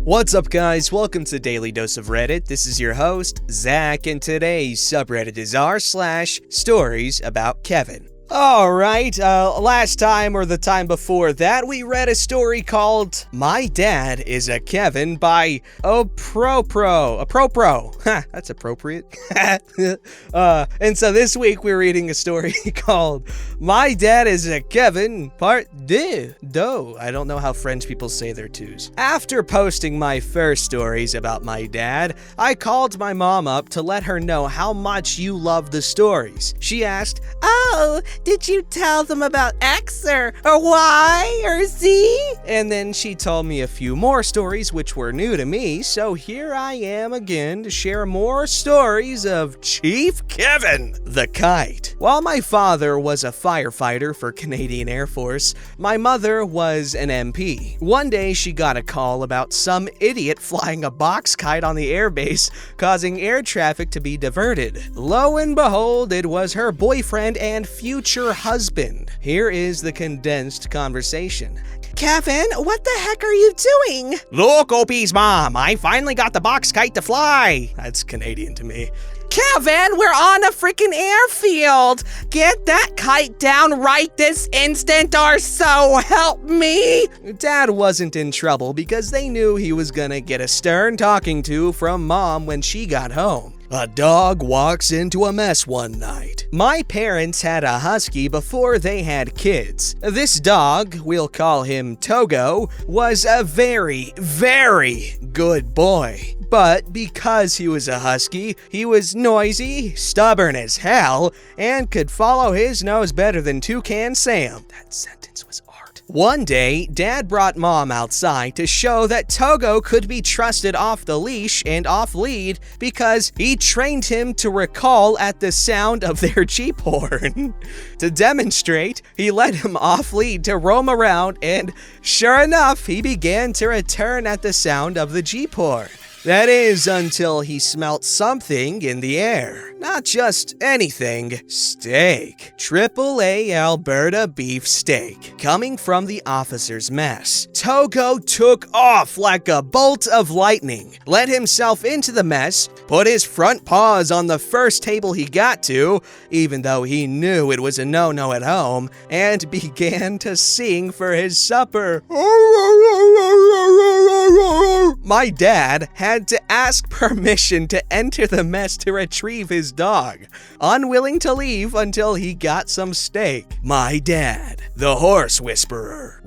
What's up, guys? Welcome to Daily Dose of Reddit. This is your host, Zach, and today's subreddit is r/StoriesAboutKevin. Alright, last time or the time before that, we read a story called My Dad is a Kevin by Apropro. Ha, that's appropriate. And so this week we're reading a story called My Dad is a Kevin Part 2. I don't know how French people say their twos. After posting my first stories about my dad, I called my mom up to let her know how much you love the stories. She asked, "Oh, did you tell them about X or Y or Z?" And then she told me a few more stories which were new to me, so here I am again to share more stories of Chief Kevin the Kite. While my father was a firefighter for Canadian Air Force, my mother was an MP. One day she got a call about some idiot flying a box kite on the airbase, causing air traffic to be diverted. Lo and behold, it was her boyfriend and future husband. Here is the condensed conversation. "Kevin, what the heck are you doing?" "Look, OP's mom, I finally got the box kite to fly." That's Canadian to me. "Kevin, we're on a freaking airfield. Get that kite down right this instant or so help me." Dad wasn't in trouble because they knew he was gonna get a stern talking to from Mom when she got home. A dog walks into a mess one night. My parents had a husky before they had kids. This dog, we'll call him Togo, was a very, very good boy. But because he was a husky, he was noisy, stubborn as hell, and could follow his nose better than Toucan Sam. That sentence was art. One day, Dad brought Mom outside to show that Togo could be trusted off the leash and off lead because he trained him to recall at the sound of their Jeep horn. To demonstrate, he let him off lead to roam around, and sure enough, he began to return at the sound of the Jeep horn. That is, until he smelt something in the air. Not just anything. Steak. AAA Alberta beef steak. Coming from the officer's mess. Togo took off like a bolt of lightning, let himself into the mess, put his front paws on the first table he got to, even though he knew it was a no-no at home, and began to sing for his supper. My dad had to ask permission to enter the mess to retrieve his dog, unwilling to leave until he got some steak. My dad, the horse whisperer.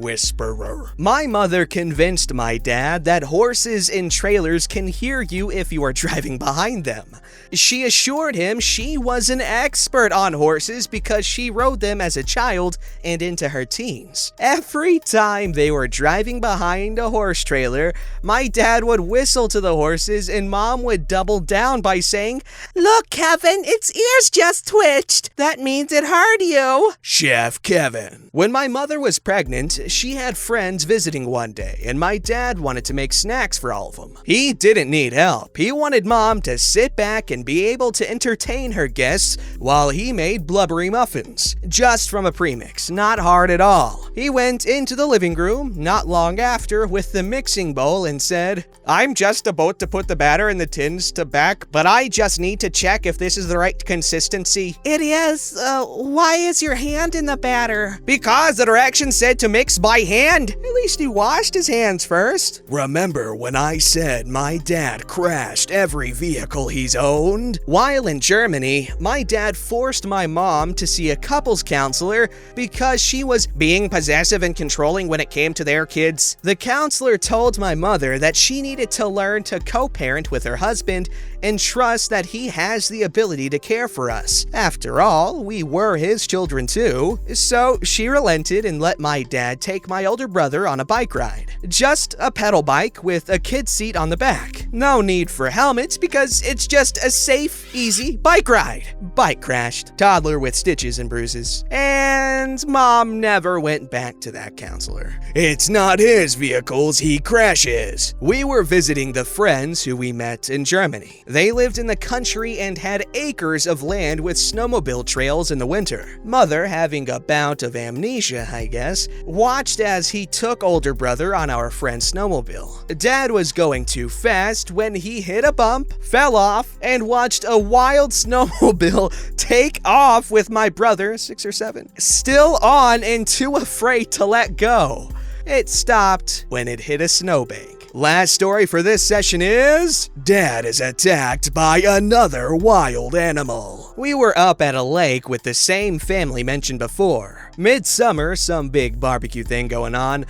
My mother convinced my dad that horses in trailers can hear you if you are driving behind them. She assured him she was an expert on horses because she rode them as a child and into her teens. Every time they were driving behind a horse trailer, my dad would whistle to the horses and Mom would double down by saying, "Look, Kevin, its ears just twitched. That means it heard you." Chef Kevin. When my mother was pregnant, she had friends visiting one day, and my dad wanted to make snacks for all of them. He didn't need help. He wanted Mom to sit back and be able to entertain her guests while he made blubbery muffins. Just from a premix, not hard at all. He went into the living room not long after with the mixing bowl and said, "I'm just about to put the batter in the tins to back, but I just need to check if this is the right consistency." "It is. Why is your hand in the batter?" "Because the directions said to mix by hand." At least he washed his hands first. Remember when I said my dad crashed every vehicle he's owned? While in Germany, my dad forced my mom to see a couples counselor because she was being possessive and controlling when it came to their kids. The counselor told my mother that she needed to learn to co-parent with her husband and trust that he has the ability to care for us. After all, we were his children too. So she relented and let my dad take my older brother on a bike ride. Just a pedal bike with a kid seat on the back. No need for helmets because it's just a safe, easy bike ride. Bike crashed, toddler with stitches and bruises, and mom never went back to that counselor. It's not his vehicles he crashes. We were visiting the friends who we met in Germany. They lived in the country and had acres of land with snowmobile trails in the winter. Mother, having a bout of amnesia, I guess, watched as he took older brother on our friend's snowmobile. Dad was going too fast when he hit a bump, fell off, and watched a wild snowmobile take off with my brother, 6 or 7, still on and too afraid to let go. It stopped when it hit a snowbank. Last story for this session is, Dad is attacked by another wild animal. We were up at a lake with the same family mentioned before. Midsummer, some big barbecue thing going on.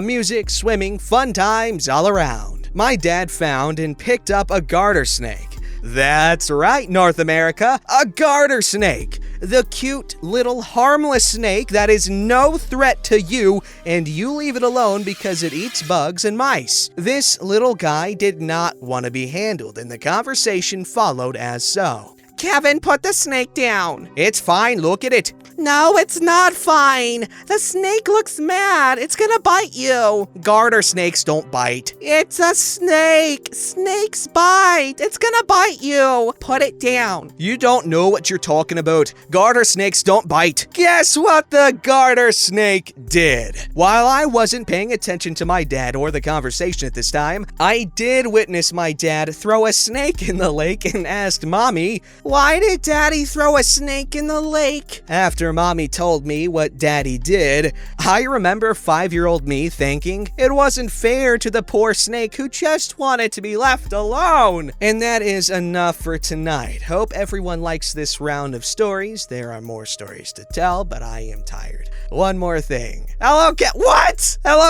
Music, swimming, fun times all around. My dad found and picked up a garter snake. That's right, North America, a garter snake. The cute, little, harmless snake that is no threat to you, and you leave it alone because it eats bugs and mice. This little guy did not want to be handled, and the conversation followed as so. Kevin, put the snake down. It's fine, look at it. No, it's not fine. The snake looks mad. It's gonna bite you. Garter snakes don't bite. It's a snake. Snakes bite. It's gonna bite you. Put it down. You don't know what you're talking about. Garter snakes don't bite. Guess what the garter snake did? While I wasn't paying attention to my dad or the conversation at this time, I did witness my dad throw a snake in the lake and asked Mommy, "Why did Daddy throw a snake in the lake?" After Mommy told me what Daddy did, I remember 5-year-old me thinking it wasn't fair to the poor snake who just wanted to be left alone. And that is enough for tonight. Hope everyone likes this round of stories. There are more stories to tell, but I am tired. One more thing. Hello,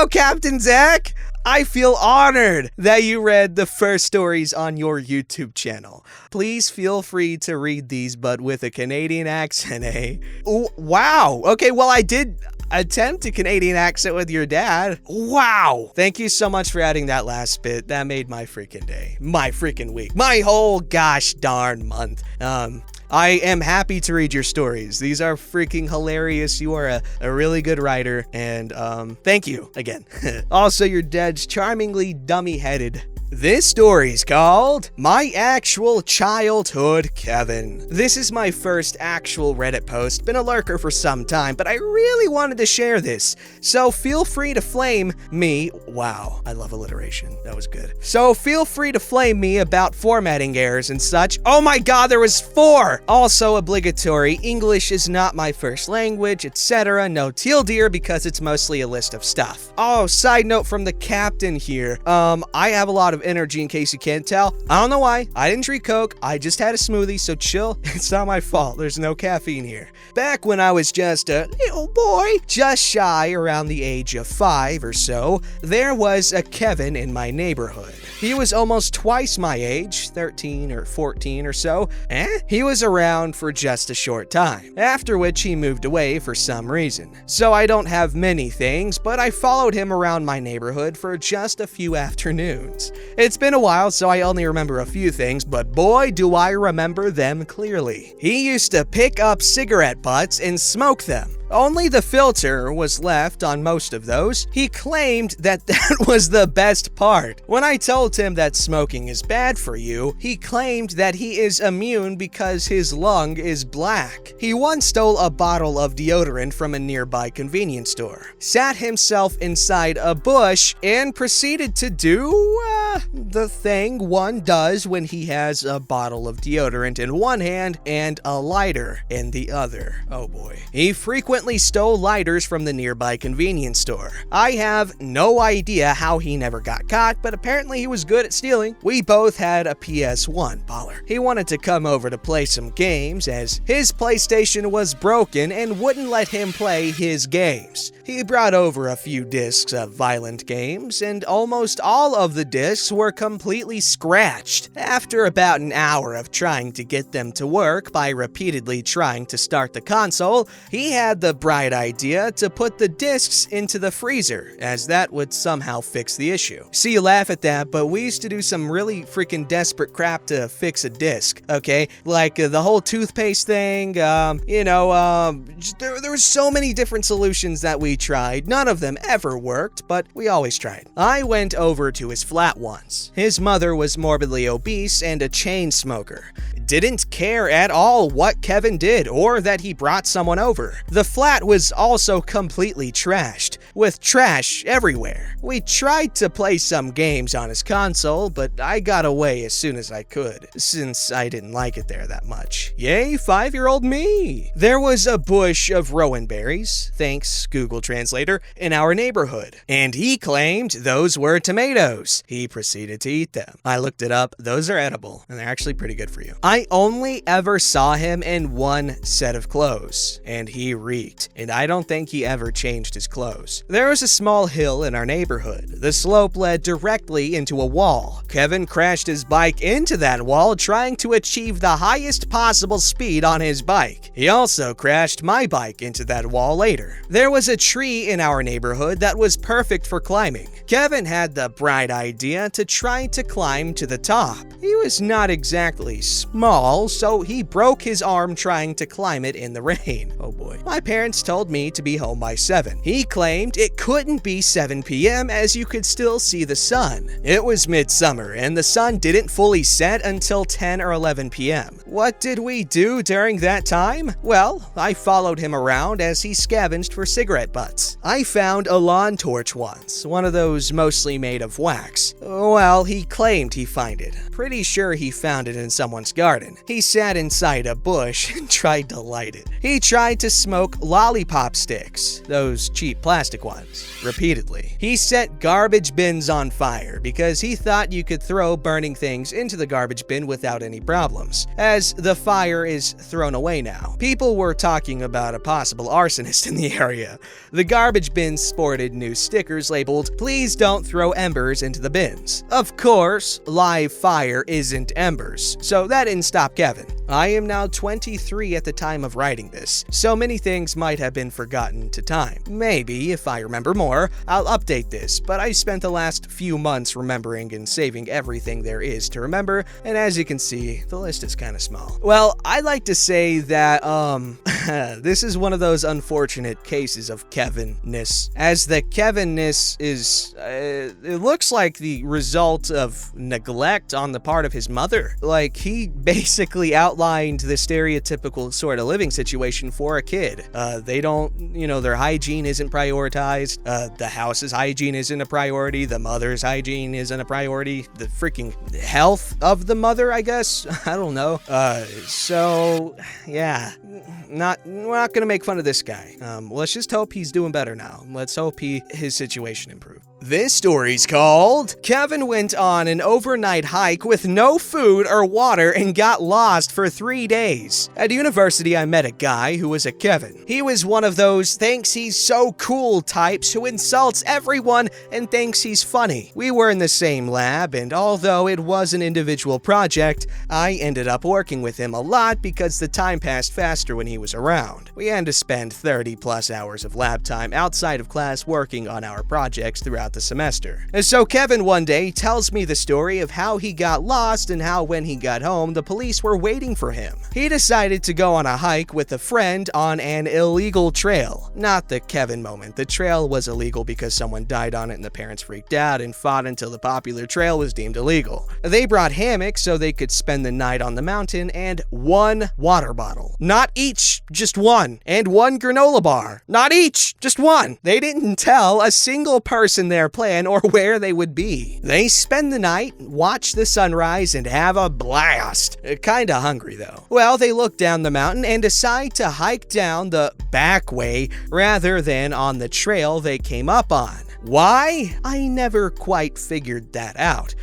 Captain Zach? I feel honored that you read the first stories on your YouTube channel. Please feel free to read these, but with a Canadian accent, eh? Ooh, wow. Okay, well, I did attempt a Canadian accent with your dad. Wow. Thank you so much for adding that last bit. That made my freaking day. My freaking week. My whole gosh darn month. I am happy to read your stories. These are freaking hilarious. You are a really good writer, and thank you again. Also, your dad's charmingly dummy-headed. This story's called My Actual Childhood Kevin. This is my first actual Reddit post. Been a lurker for some time, but I really wanted to share this. So feel free to flame me. Wow, I love alliteration. That was good. So feel free to flame me about formatting errors and such. Oh my god, there was 4! Also obligatory, English is not my first language, etc. No teal deer because it's mostly a list of stuff. Oh, side note from the captain here. I have a lot of energy in case you can't tell. I don't know why. I didn't drink Coke. I just had a smoothie, so chill. It's not my fault. There's no caffeine here. Back when I was just a little boy, just shy around the age of 5 or so, there was a Kevin in my neighborhood. He was almost twice my age, 13 or 14 or so. He was around for just a short time, after which he moved away for some reason. So I don't have many things, but I followed him around my neighborhood for just a few afternoons. It's been a while, so I only remember a few things, but boy, do I remember them clearly. He used to pick up cigarette butts and smoke them. Only the filter was left on most of those. He claimed that was the best part. When I told him that smoking is bad for you, he claimed that he is immune because his lung is black. He once stole a bottle of deodorant from a nearby convenience store, sat himself inside a bush, and proceeded to do the thing one does when he has a bottle of deodorant in one hand and a lighter in the other. Oh boy. He frequently stole lighters from the nearby convenience store. I have no idea how he never got caught, but apparently he was good at stealing. We both had a PS1 baller. He wanted to come over to play some games as his PlayStation was broken and wouldn't let him play his games. He brought over a few discs of violent games, and almost all of the discs were completely scratched. After about an hour of trying to get them to work by repeatedly trying to start the console, he had the the bright idea to put the discs into the freezer, as that would somehow fix the issue. See, you laugh at that, but we used to do some really freaking desperate crap to fix a disc, okay? Like the whole toothpaste thing, there were so many different solutions that we tried. None of them ever worked, but we always tried. I went over to his flat once. His mother was morbidly obese and a chain smoker. Didn't care at all what Kevin did or that he brought someone over. The flat was also completely trashed, with trash everywhere. We tried to play some games on his console, but I got away as soon as I could, since I didn't like it there that much. Yay, 5-year-old me! There was a bush of rowan berries, thanks Google Translator, in our neighborhood, and he claimed those were tomatoes. He proceeded to eat them. I looked it up. Those are edible, and they're actually pretty good for you. I only ever saw him in one set of clothes, and he reeked, and I don't think he ever changed his clothes. There was a small hill in our neighborhood. The slope led directly into a wall. Kevin crashed his bike into that wall, trying to achieve the highest possible speed on his bike. He also crashed my bike into that wall later. There was a tree in our neighborhood that was perfect for climbing. Kevin had the bright idea to try to climb to the top. He was not exactly small, so he broke his arm trying to climb it in the rain. Oh boy. My parents told me to be home by 7. He claimed it couldn't be 7 p.m. as you could still see the sun. It was midsummer and the sun didn't fully set until 10 or 11 p.m. What did we do during that time? Well, I followed him around as he scavenged for cigarette butts. I found a lawn torch once, one of those mostly made of wax. Well, he claimed he found it. Pretty sure he found it in someone's garden. He sat inside a bush and tried to light it. He tried to smoke lollipop sticks, those cheap plastic ones, repeatedly. He set garbage bins on fire because he thought you could throw burning things into the garbage bin without any problems, as the fire is thrown away now. People were talking about a possible arsonist in the area. The garbage bins sported new stickers labeled, "Please don't throw embers into the bins." Of course, live fire isn't embers, so that didn't stop Kevin. I am now 23 at the time of writing this, so many things might have been forgotten to time. Maybe, if I remember more, I'll update this, but I spent the last few months remembering and saving everything there is to remember, and as you can see, the list is kind of small. Well, I like to say that, this is one of those unfortunate cases of Kevin-ness, as the Kevin-ness is, it looks like the result of neglect on the part of his mother. Like, he basically outlined the stereotypical sort of living situation for a kid. They don't, their hygiene isn't prioritized, the house's hygiene isn't a priority, the mother's hygiene isn't a priority, the freaking health of the mother, I guess? I don't know. So, yeah. We're not gonna make fun of this guy. Let's just hope he's doing better now. Let's hope his situation improved. This story's called Kevin Went on an Overnight Hike with No Food or Water and Got Lost for 3 days. At university, I met a guy who was a Kevin. He was one of those thinks he's so cool types who insults everyone and thinks he's funny. We were in the same lab, and although it was an individual project, I ended up working with him a lot because the time passed faster when he was around. We had to spend 30 plus hours of lab time outside of class working on our projects throughout the semester. So Kevin one day tells me the story of how he got lost and how when he got home, the police were waiting for him. He decided to go on a hike with a friend on an illegal trail. Not the Kevin moment. The trail was illegal because someone died on it and the parents freaked out and fought until the popular trail was deemed illegal. They brought hammocks so they could spend the night on the mountain and 1 water bottle. Not each, just 1. And 1 granola bar. Not each, just 1. They didn't tell a single person their plan or where they would be. They spend the night, watch the sunrise, and have a blast. Kinda hungry though. Well, they look down the mountain and decide to hike down the back way rather than on the trail they came up on. Why? I never quite figured that out.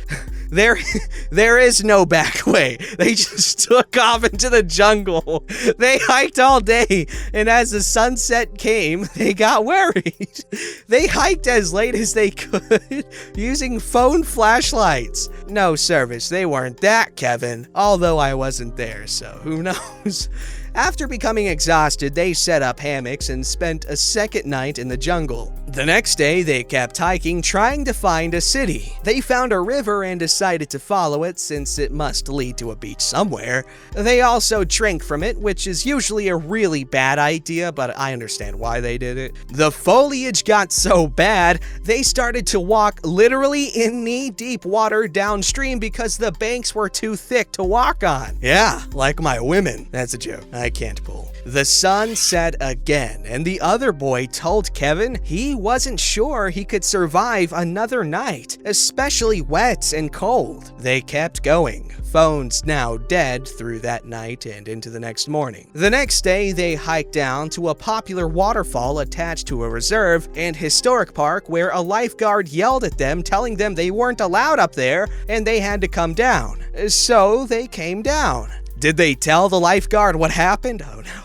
There is no back way. They just took off into the jungle. They hiked all day, and as the sunset came, they got worried. They hiked as late as they could, using phone flashlights. No service, they weren't that Kevin, although I wasn't there, so who knows. After becoming exhausted, they set up hammocks and spent a second night in the jungle. The next day, they kept hiking, trying to find a city. They found a river and decided to follow it since it must lead to a beach somewhere. They also drank from it, which is usually a really bad idea, but I understand why they did it. The foliage got so bad, they started to walk literally in knee-deep water downstream because the banks were too thick to walk on. Yeah, like my women. That's a joke. I can't pull. The sun set again, and the other boy told Kevin he wasn't sure he could survive another night, especially wet and cold. They kept going. Phones now dead through that night and into the next morning. The next day, they hiked down to a popular waterfall attached to a reserve and historic park where a lifeguard yelled at them, telling them they weren't allowed up there and they had to come down. So they came down. Did they tell the lifeguard what happened? Oh no.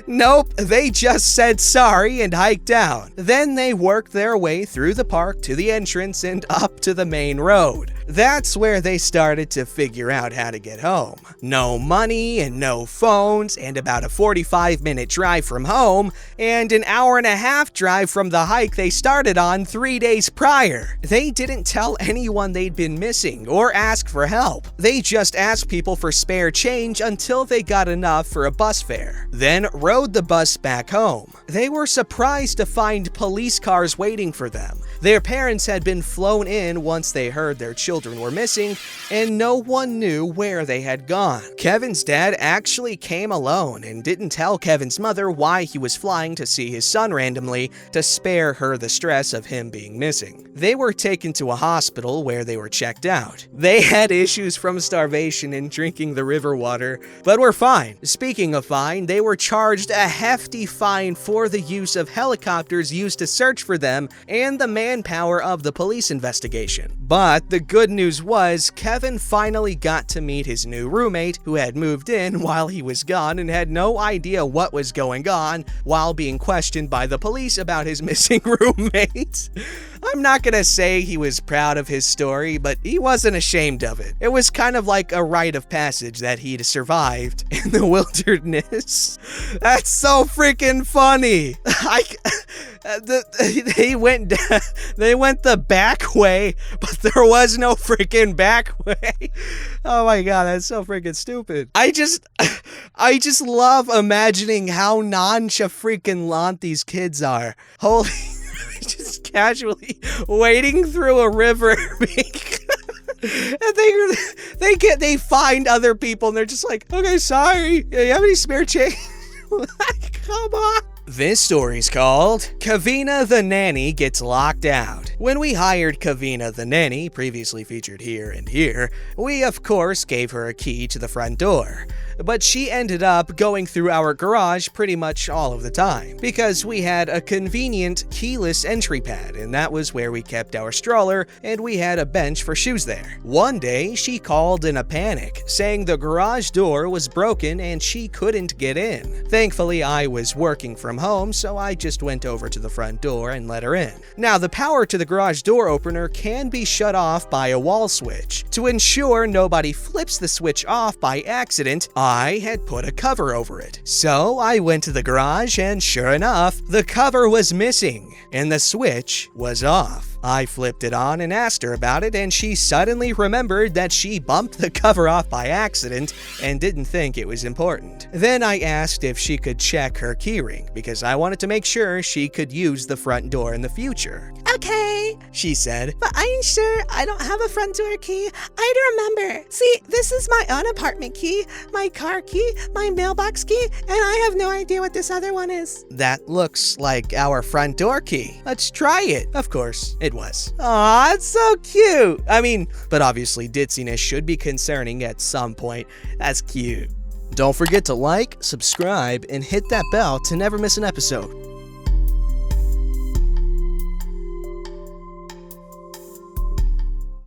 Nope, they just said sorry and hiked down. Then they worked their way through the park to the entrance and up to the main road. That's where they started to figure out how to get home. No money and no phones, and about a 45-minute drive from home, and an hour-and-a-half drive from the hike they started on 3 days prior. They didn't tell anyone they'd been missing or ask for help. They just asked people for spare change until they got enough for a bus fare, then rode the bus back home. They were surprised to find police cars waiting for them. Their parents had been flown in once they heard their children were missing, and no one knew where they had gone. Kevin's dad actually came alone and didn't tell Kevin's mother why he was flying to see his son randomly to spare her the stress of him being missing. They were taken to a hospital where they were checked out. They had issues from starvation and drinking the river water, but were fine. Speaking of fine, they were charged a hefty fine for the use of helicopters used to search for them and the manpower of the police investigation. But the good news was Kevin finally got to meet his new roommate who had moved in while he was gone and had no idea what was going on while being questioned by the police about his missing roommate. I'm not gonna say he was proud of his story, but he wasn't ashamed of it. It was kind of like a rite of passage that he'd survived in the wilderness. That's so freaking funny. They went the back way, but there was no freaking back way. Oh my god, that's so freaking stupid. I just love imagining how nonchalant these kids are. Holy, just casually wading through a river. And they find other people and they're just like, okay, sorry, you have any spare change? Come on. This story's called Kavina the Nanny Gets Locked Out. When we hired Kavina the Nanny, previously featured here and here, we of course gave her a key to the front door. But she ended up going through our garage pretty much all of the time, because we had a convenient keyless entry pad, and that was where we kept our stroller, and we had a bench for shoes there. One day, she called in a panic, saying the garage door was broken and she couldn't get in. Thankfully, I was working from home, so I just went over to the front door and let her in. Now, the power to the garage door opener can be shut off by a wall switch. To ensure nobody flips the switch off by accident, I had put a cover over it. So I went to the garage and sure enough, the cover was missing and the switch was off. I flipped it on and asked her about it, and she suddenly remembered that she bumped the cover off by accident and didn't think it was important. Then I asked if she could check her keyring, because I wanted to make sure she could use the front door in the future. Okay, she said, but I'm sure I don't have a front door key. I remember. See, this is my own apartment key, my car key, my mailbox key, and I have no idea what this other one is. That looks like our front door key. Let's try it. Of course, it was. Aw, it's so cute. I mean, but obviously ditziness should be concerning at some point. That's cute. Don't forget to like, subscribe, and hit that bell to never miss an episode.